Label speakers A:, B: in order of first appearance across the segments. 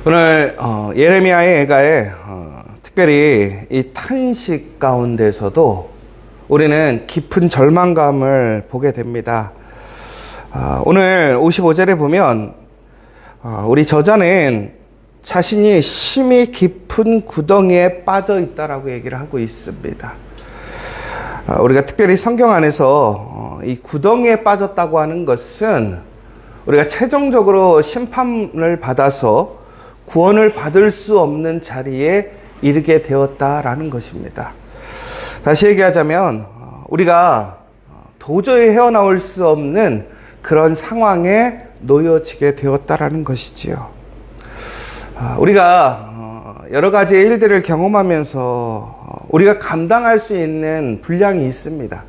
A: 오늘 예레미야의 예가에 특별히 이 탄식 가운데서도 우리는 깊은 절망감을 보게 됩니다. 오늘 55절에 보면 우리 저자는 자신이 심히 깊은 구덩이에 빠져 있다라고 얘기를 하고 있습니다. 우리가 특별히 성경 안에서 이 구덩이에 빠졌다고 하는 것은 우리가 최종적으로 심판을 받아서 구원을 받을 수 없는 자리에 이르게 되었다라는 것입니다. 다시 얘기하자면 우리가 도저히 헤어나올 수 없는 그런 상황에 놓여지게 되었다라는 것이지요. 우리가 여러 가지의 일들을 경험하면서 우리가 감당할 수 있는 분량이 있습니다.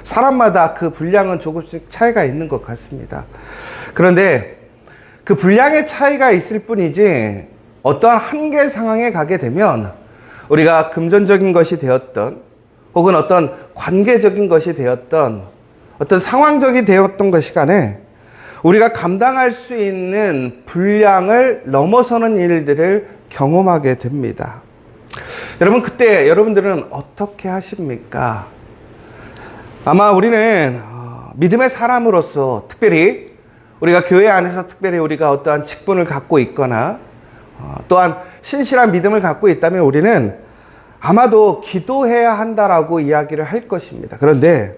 A: 사람마다 그 분량은 조금씩 차이가 있는 것 같습니다. 그런데 그 분량의 차이가 있을 뿐이지 어떠한 한계 상황에 가게 되면 우리가 금전적인 것이 되었던 혹은 어떤 관계적인 것이 되었던 어떤 상황적이 되었던 것이 간에 우리가 감당할 수 있는 분량을 넘어서는 일들을 경험하게 됩니다. 여러분, 그때 여러분들은 어떻게 하십니까? 아마 우리는 믿음의 사람으로서 특별히 우리가 교회 안에서 특별히 우리가 어떠한 직분을 갖고 있거나 또한 신실한 믿음을 갖고 있다면 우리는 아마도 기도해야 한다라고 이야기를 할 것입니다. 그런데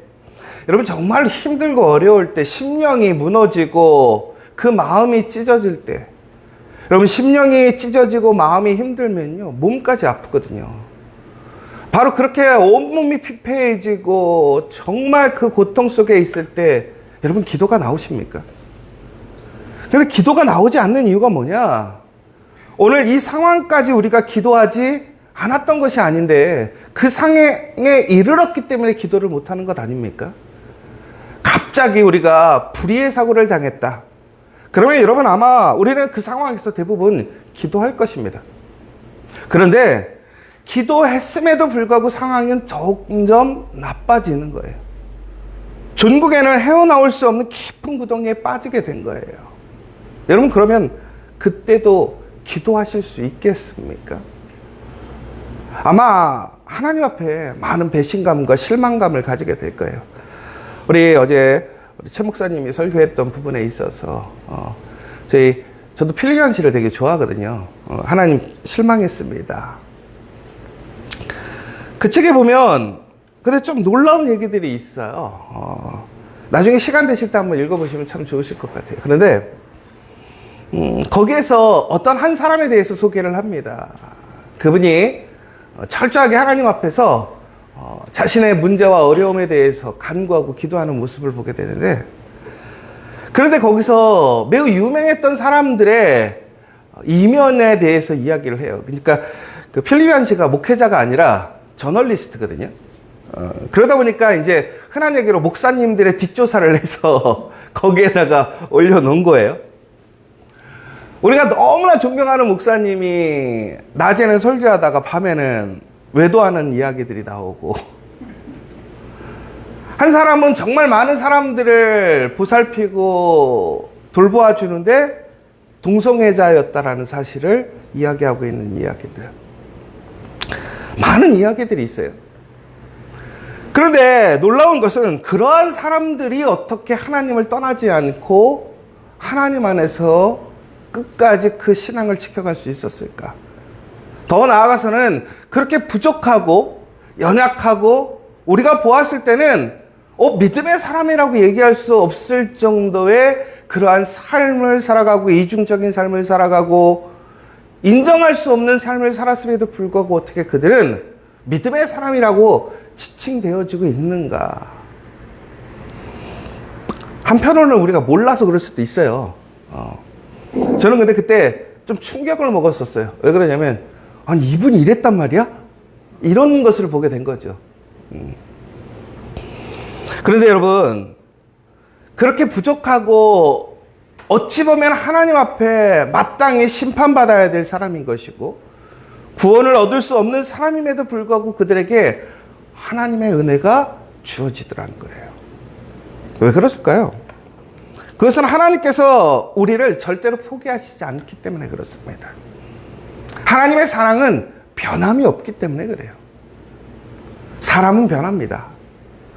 A: 여러분, 정말 힘들고 어려울 때, 심령이 무너지고 그 마음이 찢어질 때, 여러분, 심령이 찢어지고 마음이 힘들면요, 몸까지 아프거든요. 바로 그렇게 온몸이 피폐해지고 정말 그 고통 속에 있을 때 여러분, 기도가 나오십니까? 근데 기도가 나오지 않는 이유가 뭐냐? 오늘 이 상황까지 우리가 기도하지 않았던 것이 아닌데 그 상황에 이르렀기 때문에 기도를 못하는 것 아닙니까? 갑자기 우리가 불의의 사고를 당했다. 그러면 여러분, 아마 우리는 그 상황에서 대부분 기도할 것입니다. 그런데 기도했음에도 불구하고 상황은 점점 나빠지는 거예요. 전국에는 헤어나올 수 없는 깊은 구덩이에 빠지게 된 거예요. 여러분, 그러면 그때도 기도하실 수 있겠습니까? 아마 하나님 앞에 많은 배신감과 실망감을 가지게 될 거예요. 우리 어제 최 목사님이 설교했던 부분에 있어서 저도 필리안 씨를 되게 좋아하거든요. 하나님 실망했습니다. 그 책에 보면 근데 좀 놀라운 얘기들이 있어요. 나중에 시간 되실 때 한번 읽어보시면 참 좋으실 것 같아요. 그런데 거기에서 어떤 한 사람에 대해서 소개를 합니다. 그분이 철저하게 하나님 앞에서 자신의 문제와 어려움에 대해서 간구하고 기도하는 모습을 보게 되는데, 그런데 거기서 매우 유명했던 사람들의 이면에 대해서 이야기를 해요. 그러니까 그 필리안 씨가 목회자가 아니라 저널리스트거든요. 그러다 보니까 이제 흔한 얘기로 목사님들의 뒷조사를 해서 거기에다가 올려놓은 거예요. 우리가 너무나 존경하는 목사님이 낮에는 설교하다가 밤에는 외도하는 이야기들이 나오고, 한 사람은 정말 많은 사람들을 보살피고 돌보아 주는데 동성애자였다라는 사실을 이야기하고 있는 이야기들, 많은 이야기들이 있어요. 그런데 놀라운 것은 그러한 사람들이 어떻게 하나님을 떠나지 않고 하나님 안에서 끝까지 그 신앙을 지켜갈 수 있었을까? 더 나아가서는 그렇게 부족하고 연약하고 우리가 보았을 때는 믿음의 사람이라고 얘기할 수 없을 정도의 그러한 삶을 살아가고 이중적인 삶을 살아가고 인정할 수 없는 삶을 살았음에도 불구하고 어떻게 그들은 믿음의 사람이라고 지칭되어지고 있는가? 한편으로는 우리가 몰라서 그럴 수도 있어요. 저는 근데 그때 좀 충격을 먹었었어요. 왜 그러냐면, 아니, 이분이 이랬단 말이야? 이런 것을 보게 된 거죠. 그런데 여러분, 그렇게 부족하고 어찌 보면 하나님 앞에 마땅히 심판받아야 될 사람인 것이고 구원을 얻을 수 없는 사람임에도 불구하고 그들에게 하나님의 은혜가 주어지더라는 거예요. 왜 그랬을까요? 그것은 하나님께서 우리를 절대로 포기하시지 않기 때문에 그렇습니다. 하나님의 사랑은 변함이 없기 때문에 그래요. 사람은 변합니다.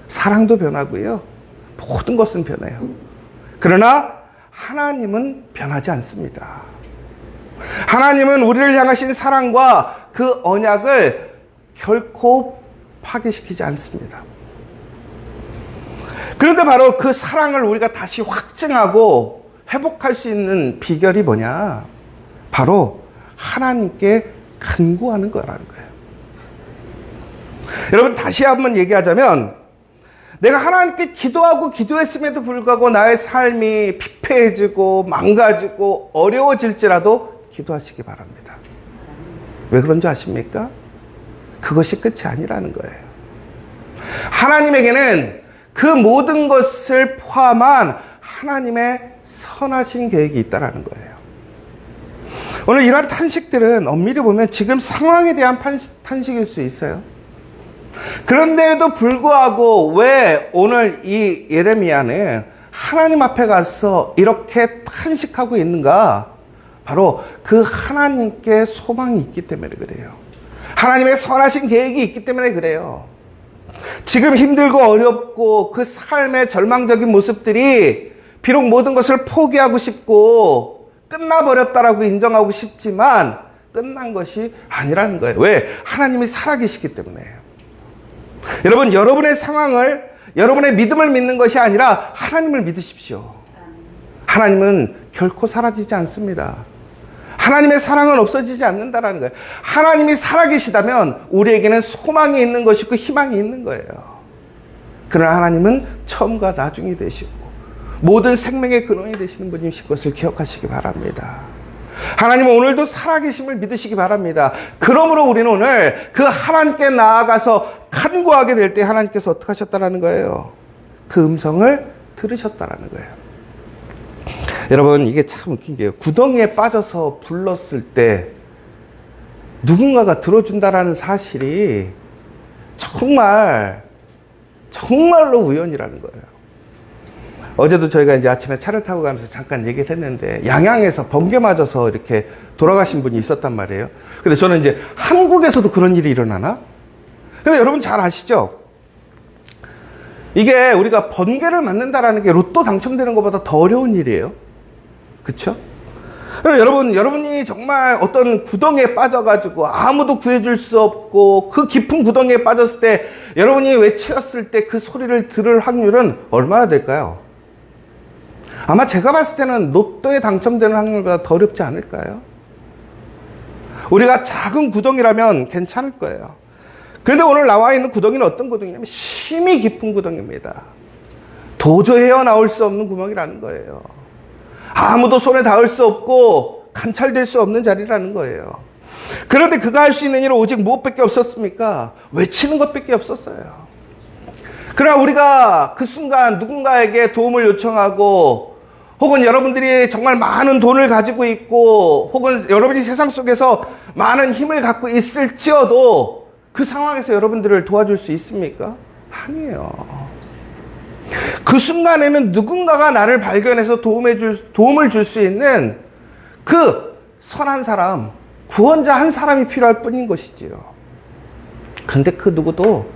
A: 사랑도 변하고요. 모든 것은 변해요. 그러나 하나님은 변하지 않습니다. 하나님은 우리를 향하신 사랑과 그 언약을 결코 파괴시키지 않습니다. 그런데 바로 그 사랑을 우리가 다시 확증하고 회복할 수 있는 비결이 뭐냐? 바로 하나님께 간구하는 거라는 거예요. 여러분, 다시 한번 얘기하자면, 내가 하나님께 기도하고 기도했음에도 불구하고 나의 삶이 피폐해지고 망가지고 어려워질지라도 기도하시기 바랍니다. 왜 그런지 아십니까? 그것이 끝이 아니라는 거예요. 하나님에게는 그 모든 것을 포함한 하나님의 선하신 계획이 있다는 거예요. 오늘 이러한 탄식들은 엄밀히 보면 지금 상황에 대한 탄식일 수 있어요. 그런데도 불구하고 왜 오늘 이 예레미야는 하나님 앞에 가서 이렇게 탄식하고 있는가? 바로 그 하나님께 소망이 있기 때문에 그래요. 하나님의 선하신 계획이 있기 때문에 그래요. 지금 힘들고 어렵고 그 삶의 절망적인 모습들이 비록 모든 것을 포기하고 싶고 끝나버렸다라고 인정하고 싶지만 끝난 것이 아니라는 거예요. 왜? 하나님이 살아계시기 때문에요. 여러분, 여러분의 상황을, 여러분의 믿음을 믿는 것이 아니라 하나님을 믿으십시오. 하나님은 결코 사라지지 않습니다. 하나님의 사랑은 없어지지 않는다라는 거예요. 하나님이 살아계시다면 우리에게는 소망이 있는 것이고 희망이 있는 거예요. 그러나 하나님은 처음과 나중이 되시고 모든 생명의 근원이 되시는 분이신 것을 기억하시기 바랍니다. 하나님은 오늘도 살아계심을 믿으시기 바랍니다. 그러므로 우리는 오늘 그 하나님께 나아가서 간구하게 될 때 하나님께서 어떻게 하셨다라는 거예요? 그 음성을 들으셨다라는 거예요. 여러분, 이게 참 웃긴 게요. 구덩이에 빠져서 불렀을 때 누군가가 들어준다라는 사실이 정말로 우연이라는 거예요. 어제도 저희가 이제 아침에 차를 타고 가면서 잠깐 얘기를 했는데, 양양에서 번개 맞아서 이렇게 돌아가신 분이 있었단 말이에요. 근데 저는 이제 한국에서도 그런 일이 일어나나? 근데 여러분 잘 아시죠? 이게 우리가 번개를 맞는다라는 게 로또 당첨되는 것보다 더 어려운 일이에요. 그쵸? 여러분이 정말 어떤 구덩이에 빠져가지고 아무도 구해줄 수 없고 그 깊은 구덩이에 빠졌을 때 여러분이 외쳤을 때 그 소리를 들을 확률은 얼마나 될까요? 아마 제가 봤을 때는 로또에 당첨되는 확률보다 더 어렵지 않을까요? 우리가 작은 구덩이라면 괜찮을 거예요. 그런데 오늘 나와 있는 구덩이는 어떤 구덩이냐면 심히 깊은 구덩이입니다. 도저히 헤어나올 수 없는 구멍이라는 거예요. 아무도 손에 닿을 수 없고 관찰될 수 없는 자리라는 거예요. 그런데 그가 할 수 있는 일은 오직 무엇밖에 없었습니까? 외치는 것밖에 없었어요. 그러나 우리가 그 순간 누군가에게 도움을 요청하고, 혹은 여러분들이 정말 많은 돈을 가지고 있고, 혹은 여러분이 세상 속에서 많은 힘을 갖고 있을지어도 그 상황에서 여러분들을 도와줄 수 있습니까? 아니에요. 그 순간에는 누군가가 나를 발견해서 도움을 줄 수 있는 그 선한 사람, 구원자 한 사람이 필요할 뿐인 것이지요. 그런데 그 누구도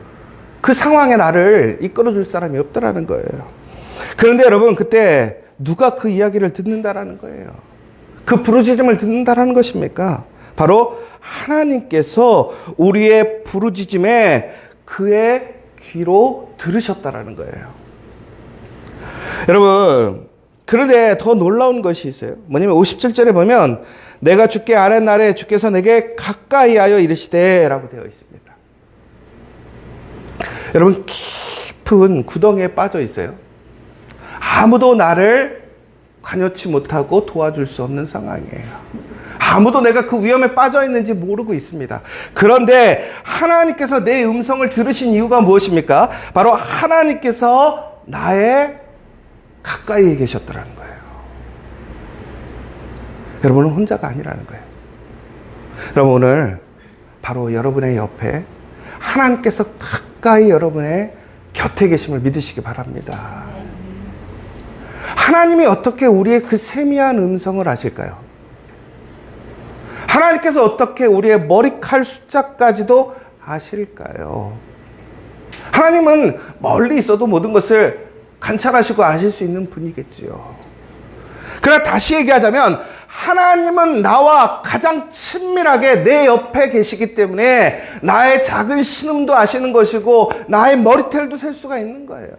A: 그 상황에 나를 이끌어 줄 사람이 없다라는 거예요. 그런데 여러분, 그때 누가 그 이야기를 듣는다라는 거예요? 그 부르짖음을 듣는다라는 것입니까? 바로 하나님께서 우리의 부르짖음에 그의 귀로 들으셨다라는 거예요. 여러분, 그런데 더 놀라운 것이 있어요. 뭐냐면 57절에 보면 내가 주께 아뢰는 날에 주께서 내게 가까이 하여 이르시되 라고 되어 있습니다. 여러분, 깊은 구덩이에 빠져 있어요. 아무도 나를 관여치 못하고 도와줄 수 없는 상황이에요. 아무도 내가 그 위험에 빠져 있는지 모르고 있습니다. 그런데 하나님께서 내 음성을 들으신 이유가 무엇입니까? 바로 하나님께서 나의 가까이에 계셨더라는 거예요. 여러분은 혼자가 아니라는 거예요. 여러분, 오늘 바로 여러분의 옆에 하나님께서 가까이 여러분의 곁에 계심을 믿으시기 바랍니다. 하나님이 어떻게 우리의 그 세미한 음성을 아실까요? 하나님께서 어떻게 우리의 머리칼 숫자까지도 아실까요? 하나님은 멀리 있어도 모든 것을 관찰하시고 아실 수 있는 분이겠지요. 그러나 다시 얘기하자면 하나님은 나와 가장 친밀하게 내 옆에 계시기 때문에 나의 작은 신음도 아시는 것이고 나의 머리털도 셀 수가 있는 거예요.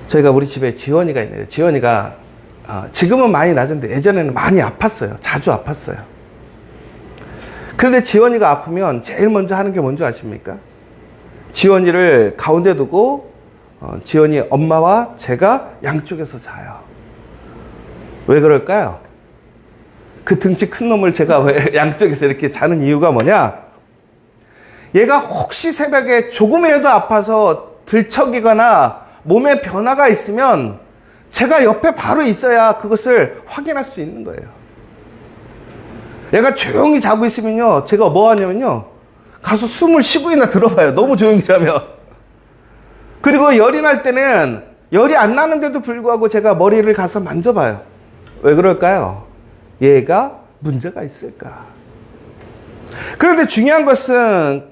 A: 저희가 우리 집에 지원이가 있는데 지원이가 지금은 많이 낮은데 예전에는 많이 아팠어요. 자주 아팠어요. 그런데 지원이가 아프면 제일 먼저 하는 게 뭔지 아십니까? 지원이를 가운데 두고 지원이 엄마와 제가 양쪽에서 자요. 왜 그럴까요? 그 등치 큰 놈을 제가 왜 양쪽에서 이렇게 자는 이유가 뭐냐? 얘가 혹시 새벽에 조금이라도 아파서 들척이거나 몸에 변화가 있으면 제가 옆에 바로 있어야 그것을 확인할 수 있는 거예요. 얘가 조용히 자고 있으면요, 제가 뭐 하냐면요, 가서 숨을 10분이나 들어봐요. 너무 조용히 자면. 그리고 열이 날 때는 열이 안 나는데도 불구하고 제가 머리를 가서 만져봐요. 왜 그럴까요? 얘가 문제가 있을까? 그런데 중요한 것은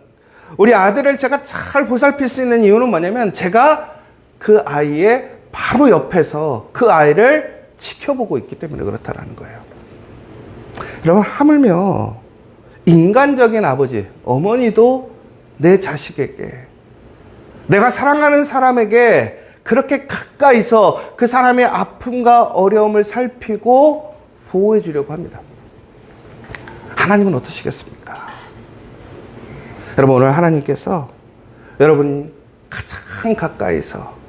A: 우리 아들을 제가 잘 보살필 수 있는 이유는 뭐냐면 제가 그 아이의 바로 옆에서 그 아이를 지켜보고 있기 때문에 그렇다라는 거예요. 여러분, 하물며 인간적인 아버지, 어머니도 내 자식에게, 내가 사랑하는 사람에게 그렇게 가까이서 그 사람의 아픔과 어려움을 살피고 보호해 주려고 합니다. 하나님은 어떠시겠습니까? 여러분, 오늘 하나님께서 여러분 가장 가까이서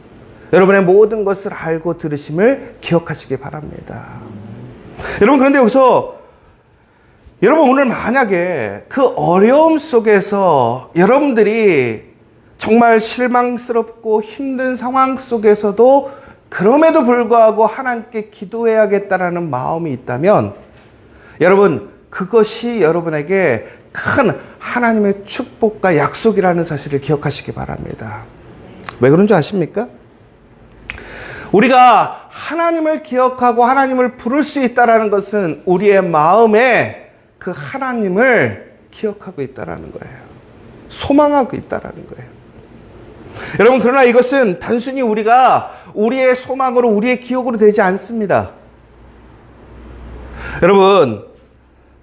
A: 여러분의 모든 것을 알고 들으심을 기억하시기 바랍니다. 여러분, 그런데 여기서 여러분 오늘 만약에 그 어려움 속에서 여러분들이 정말 실망스럽고 힘든 상황 속에서도 그럼에도 불구하고 하나님께 기도해야겠다라는 마음이 있다면 여러분 그것이 여러분에게 큰 하나님의 축복과 약속이라는 사실을 기억하시기 바랍니다. 왜 그런 줄 아십니까? 우리가 하나님을 기억하고 하나님을 부를 수 있다는 것은 우리의 마음에 그 하나님을 기억하고 있다는 거예요. 소망하고 있다는 거예요. 여러분, 그러나 이것은 단순히 우리가 우리의 소망으로 우리의 기억으로 되지 않습니다. 여러분,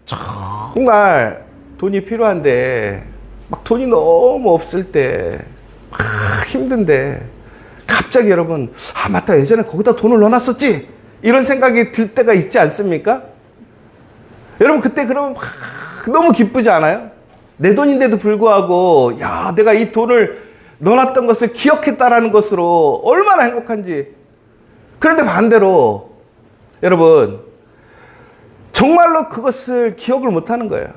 A: 정말 돈이 필요한데 막 돈이 너무 없을 때 막 힘든데 갑자기 여러분, 아 맞다, 예전에 거기다 돈을 넣어놨었지, 이런 생각이 들 때가 있지 않습니까? 여러분, 그때 그러면 막 너무 기쁘지 않아요? 내 돈인데도 불구하고 야, 내가 이 돈을 넣어놨던 것을 기억했다라는 것으로 얼마나 행복한지. 그런데 반대로 여러분, 정말로 그것을 기억을 못하는 거예요.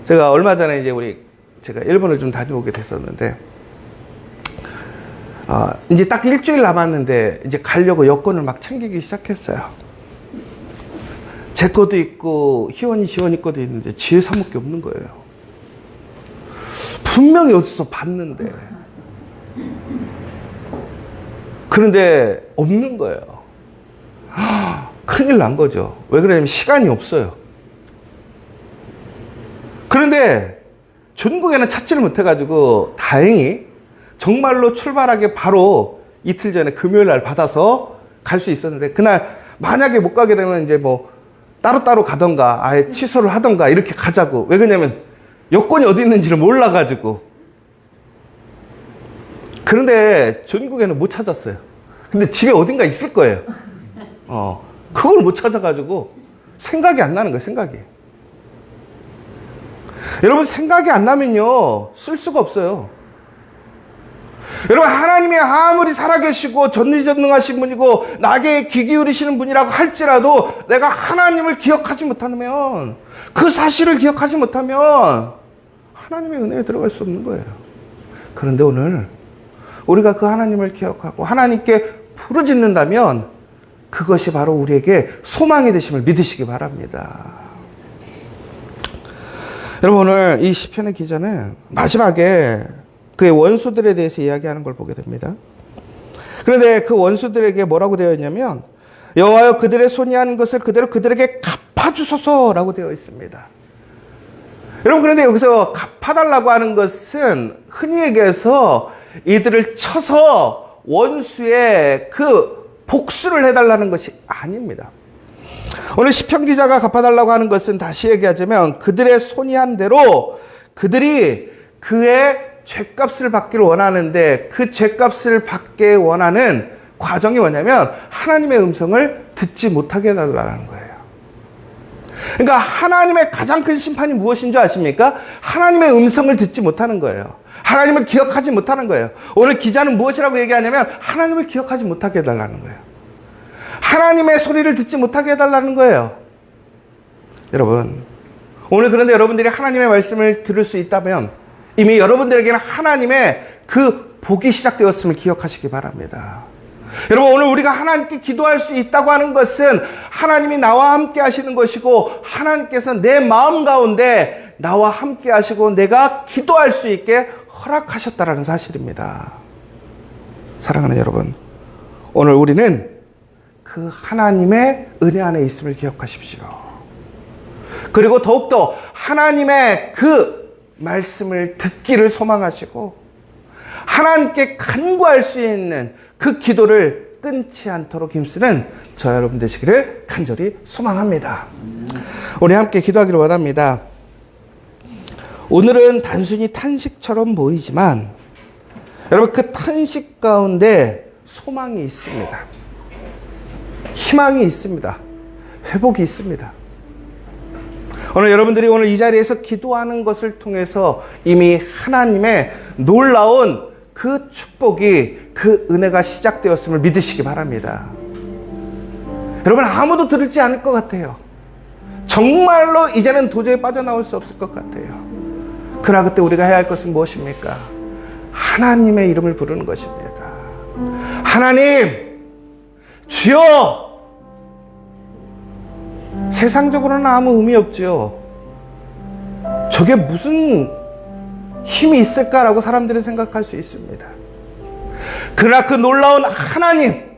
A: 제가 얼마 전에 이제 제가 일본을 좀 다녀오게 됐었는데, 이제 딱 일주일 남았는데 이제 가려고 여권을 막 챙기기 시작했어요. 제 것도 있고 희원이 지원이 것도 있는데 지혜 사먹 게 없는 거예요. 분명히 어디서 봤는데, 그런데 없는 거예요. 큰일 난 거죠. 왜 그러냐면 시간이 없어요. 그런데 전국에는 찾지를 못해가지고 다행히 정말로 출발하기 바로 이틀 전에 금요일 날 받아서 갈 수 있었는데, 그날 만약에 못 가게 되면 이제 뭐 따로따로 가던가 아예 취소를 하던가 이렇게 가자고. 왜 그러냐면 여권이 어디 있는지를 몰라가지고. 그런데 전국에는 못 찾았어요. 근데 집에 어딘가 있을 거예요. 그걸 못 찾아가지고 생각이 안 나는 거예요, 생각이. 여러분, 생각이 안 나면요, 쓸 수가 없어요. 여러분, 하나님이 아무리 살아계시고 전지전능하신 분이고 나에게 귀 기울이시는 분이라고 할지라도 내가 하나님을 기억하지 못하면, 그 사실을 기억하지 못하면 하나님의 은혜에 들어갈 수 없는 거예요. 그런데 오늘 우리가 그 하나님을 기억하고 하나님께 부르짖는다면 그것이 바로 우리에게 소망이 되심을 믿으시기 바랍니다. 여러분, 오늘 이 시편의 기자는 마지막에 그의 원수들에 대해서 이야기하는 걸 보게 됩니다. 그런데 그 원수들에게 뭐라고 되어 있냐면 여호와여 그들의 손이 한 것을 그대로 그들에게 갚아주소서라고 되어 있습니다. 여러분, 그런데 여기서 갚아달라고 하는 것은 흔히 얘기해서 이들을 쳐서 원수의 그 복수를 해달라는 것이 아닙니다. 오늘 시편 기자가 갚아달라고 하는 것은 다시 얘기하자면 그들의 손이 한 대로 그들이 그의 죗값을 받기를 원하는데 그 죗값을 받기 원하는 과정이 뭐냐면 하나님의 음성을 듣지 못하게 해달라는 거예요. 그러니까 하나님의 가장 큰 심판이 무엇인 줄 아십니까? 하나님의 음성을 듣지 못하는 거예요. 하나님을 기억하지 못하는 거예요. 오늘 기자는 무엇이라고 얘기하냐면 하나님을 기억하지 못하게 해달라는 거예요. 하나님의 소리를 듣지 못하게 해달라는 거예요. 여러분, 오늘 그런데 여러분들이 하나님의 말씀을 들을 수 있다면 이미 여러분들에게는 하나님의 그 복이 시작되었음을 기억하시기 바랍니다. 여러분, 오늘 우리가 하나님께 기도할 수 있다고 하는 것은 하나님이 나와 함께 하시는 것이고 하나님께서 내 마음 가운데 나와 함께 하시고 내가 기도할 수 있게 허락하셨다라는 사실입니다. 사랑하는 여러분, 오늘 우리는 그 하나님의 은혜 안에 있음을 기억하십시오. 그리고 더욱더 하나님의 그 말씀을 듣기를 소망하시고 하나님께 간구할 수 있는 그 기도를 끊지 않도록 힘쓰는 저 여러분 되시기를 간절히 소망합니다. 우리 함께 기도하기를 원합니다. 오늘은 단순히 탄식처럼 보이지만 여러분, 그 탄식 가운데 소망이 있습니다. 희망이 있습니다. 회복이 있습니다. 오늘 여러분들이 오늘 이 자리에서 기도하는 것을 통해서 이미 하나님의 놀라운 그 축복이, 그 은혜가 시작되었음을 믿으시기 바랍니다. 여러분, 아무도 들을지 않을 것 같아요. 정말로 이제는 도저히 빠져나올 수 없을 것 같아요. 그러나 그때 우리가 해야 할 것은 무엇입니까? 하나님의 이름을 부르는 것입니다. 하나님, 주여! 세상적으로는 아무 의미 없죠. 저게 무슨 힘이 있을까라고 사람들은 생각할 수 있습니다. 그러나 그 놀라운 하나님,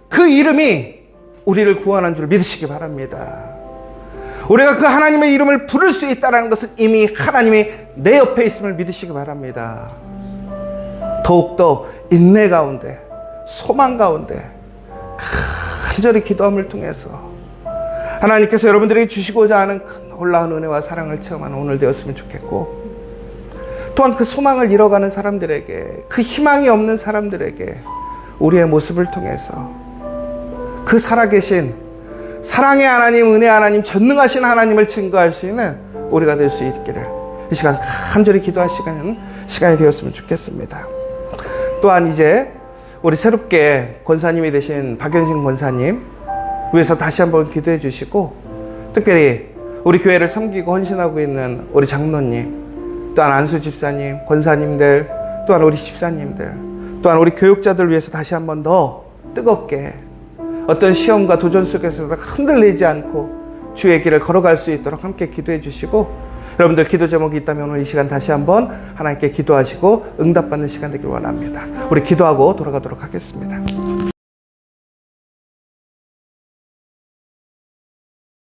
A: 그 이름이 우리를 구원한 줄 믿으시기 바랍니다. 우리가 그 하나님의 이름을 부를 수 있다는 것은 이미 하나님이 내 옆에 있음을 믿으시기 바랍니다. 더욱더 인내 가운데, 소망 가운데 간절히 기도함을 통해서 하나님께서 여러분들에게 주시고자 하는 그 놀라운 은혜와 사랑을 체험하는 오늘 되었으면 좋겠고, 또한 그 소망을 잃어가는 사람들에게, 그 희망이 없는 사람들에게 우리의 모습을 통해서 그 살아계신 사랑의 하나님, 은혜 하나님, 전능하신 하나님을 증거할 수 있는 우리가 될 수 있기를 이 시간 간절히 기도할 시간이 되었으면 좋겠습니다. 또한 이제 우리 새롭게 권사님이 되신 박연신 권사님 위해서 다시 한번 기도해 주시고, 특별히 우리 교회를 섬기고 헌신하고 있는 우리 장로님, 또한 안수 집사님, 권사님들, 또한 우리 집사님들, 또한 우리 교육자들 위해서 다시 한번 더 뜨겁게 어떤 시험과 도전 속에서도 흔들리지 않고 주의 길을 걸어갈 수 있도록 함께 기도해 주시고, 여러분들 기도 제목이 있다면 오늘 이 시간 다시 한번 하나님께 기도하시고 응답받는 시간 되길 원합니다. 우리 기도하고 돌아가도록 하겠습니다.